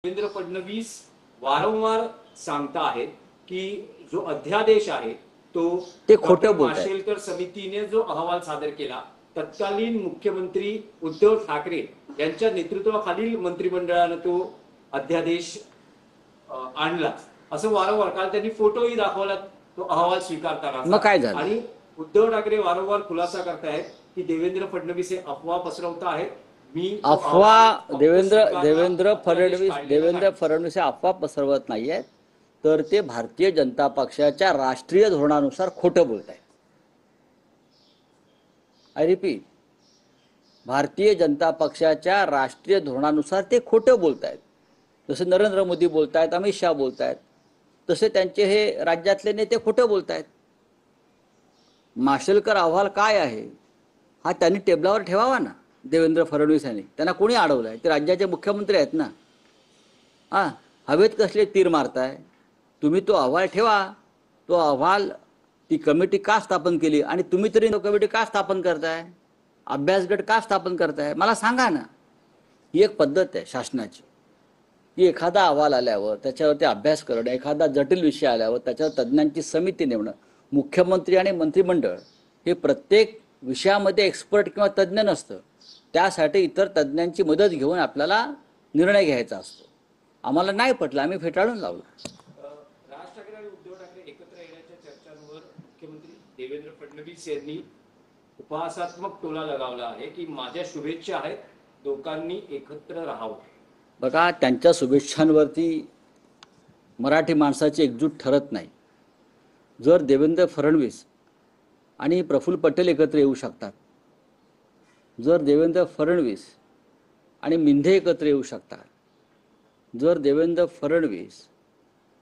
देवेंद्र फडणवीस वारंवार सांगता आहेत की जो अध्यादेश आहे तो ते खोटं बोलतायत. माशेलकर समितीने जो अहवाल सादर केला, तत्कालीन मुख्यमंत्री उद्धव ठाकरे यांच्या नेतृत्वाखालील मंत्रिमंडळाने तो अध्यादेश आणला असं वारंवार, काल त्यांनी फोटोही दाखवला तो अहवाल स्वीकारताना. मग काय झालं? आणि उद्धव ठाकरे वारंवार खुलासा करतायत की देवेंद्र फडणवीस हे अफवा पसरवत आहेत. अफवा देवेंद्र फडणवीस अफवा पसरवत नाहीयेत, तर ते भारतीय जनता पक्षाच्या राष्ट्रीय धोरणानुसार खोटं बोलत आहेत. आय रिपीट, भारतीय जनता पक्षाच्या राष्ट्रीय धोरणानुसार ते खोटं बोलत आहेत. जसे नरेंद्र मोदी बोलतायत, अमित शाह बोलतायत, तसे त्यांचे हे राज्यातले नेते खोटं बोलतायत. माशेलकर अहवाल काय आहे हा त्यांनी टेबलावर ठेवावा ना. देवेंद्र फडणवीस यांनी, त्यांना कोणी अडवलंय? ते राज्याचे मुख्यमंत्री आहेत ना. हवेत कसले तीर मारताय तुम्ही? तो अहवाल ठेवा. तो अहवाल, ती कमिटी का स्थापन केली आणि तुम्ही तरी कमिटी का स्थापन करताय? अभ्यास गट का स्थापन करताय? मला सांगा ना. ही एक पद्धत आहे शासनाची की एखादा अहवाल आल्यावर त्याच्यावरती अभ्यास करणं, एखादा जटिल विषय आल्यावर त्याच्यावर तज्ज्ञांची समिती नेमणं. मुख्यमंत्री आणि मंत्रिमंडळ हे प्रत्येक विषयामध्ये एक्सपर्ट किंवा तज्ज्ञ नसतं. त्यासाठी इतर तज्ज्ञांची मदत घेऊन आपल्याला निर्णय घ्यायचा असतो. आम्हाला नाही पटलं, आम्ही फेटाळून लावलं. राज ठाकरे आणि उद्धव ठाकरे एकत्र येण्याच्या चर्चांवर मुख्यमंत्री देवेंद्र फडणवीस यांनी उपहासात्मक टोला लगावला आहे की माझ्या शुभेच्छा आहेत, दोघांनी एकत्र राहावं. बघा, त्यांच्या शुभेच्छांवरती मराठी माणसाची एकजूट ठरत नाही. जर देवेंद्र फडणवीस आणि प्रफुल्ल पटेल एकत्र येऊ शकतात, जर देवेंद्र फडणवीस आणि मिंधे एकत्र येऊ शकतात, जर देवेंद्र फडणवीस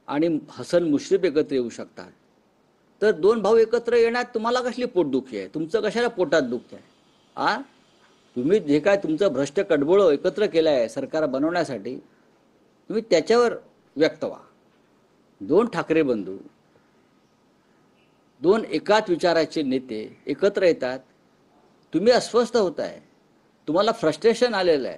आणि हसन मुश्रीफ एकत्र येऊ शकतात, तर दोन भाऊ एकत्र येण्यात तुम्हाला कसली पोटदुखी आहे? तुमचं कशाला पोटात दुखत आहे? तुम्ही जे काय तुमचं भ्रष्ट कडबोळं एकत्र केलं आहे सरकार बनवण्यासाठी, तुम्ही त्याच्यावर व्यक्त व्हा. दोन ठाकरे बंधू, दोन एकाच विचाराचे नेते एकत्र येतात, तुम्ही अस्वस्थ होताय, तुम्हाला फ्रस्ट्रेशन आलेलं आहे,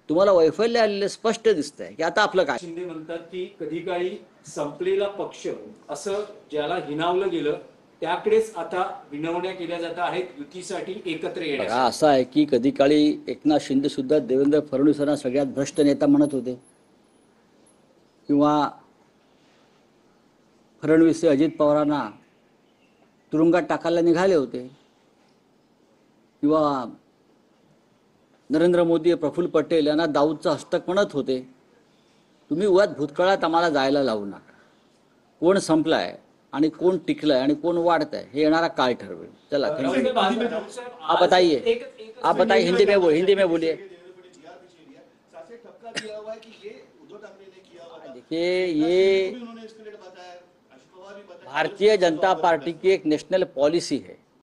तुम्हाला वैफल्य आलेलं स्पष्ट दिसतंय की आता आपलं काय. शिंदे म्हणतात की कधी काळी संपलेला पक्ष असं ज्याला हिनावलं गेलं त्याकडेच आता विनवण्या केल्या जात आहेत युतीसाठी एकत्र येण्यासाठी. असं आहे की कधी काळी एकनाथ शिंदे सुद्धा देवेंद्र फडणवीसांना सगळ्यात भ्रष्ट नेता म्हणत होते, किंवा फडणवीस अजित पवारांना तुरुंगात टाकायला निघाले होते, किंवा नरेंद्र मोदी प्रफुल्ल पटेल यांना दाऊदचं हस्तक म्हणत होते. तुम्ही उगाच भूतकाळात आम्हाला जायला लावू नका. कोण संपलाय आणि कोण टिकलाय आणि कोण वाढतंय हे येणारा काळ ठरवेल. चला, आप बताइए, हिंदी में बोलिए. देखिए, ये भारतीय जनता पार्टी की एक नेशनल पॉलिसी है